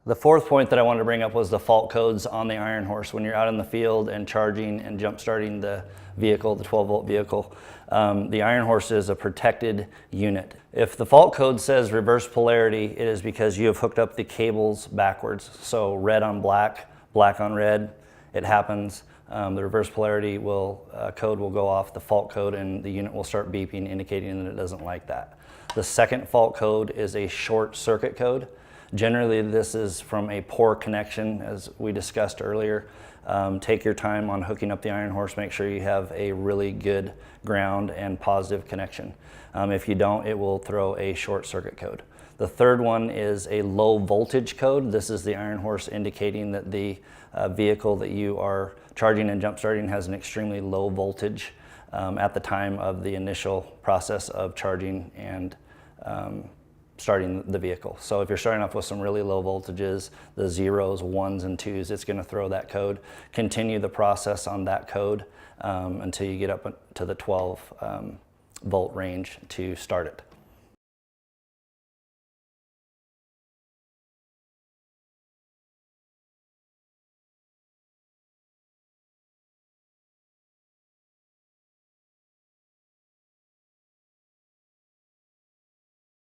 The fourth point that I wanted to bring up was the fault codes on the IronHorse. When you're out in the field and charging and jump starting the vehicle, the 12-volt vehicle, the IronHorse is a protected unit. If the fault code says reverse polarity, it is because you have hooked up the cables backwards. So red on black, black on red, it happens. The reverse polarity code will go off, the fault code, and the unit will start beeping, indicating that it doesn't like that. The second fault code is a short circuit code. Generally, this is from a poor connection, as we discussed earlier. Take your time on hooking up the IronHorse. Make sure you have a really good ground and positive connection. If you don't, it will throw a short circuit code. The third one is a low voltage code. This is the IronHorse indicating that the vehicle that you are charging and jump starting has an extremely low voltage at the time of the initial process of charging and starting the vehicle. So if you're starting off with some really low voltages, the zeros, ones, and twos, it's going to throw that code. Continue the process on that code until you get up to the 12 volt range to start it.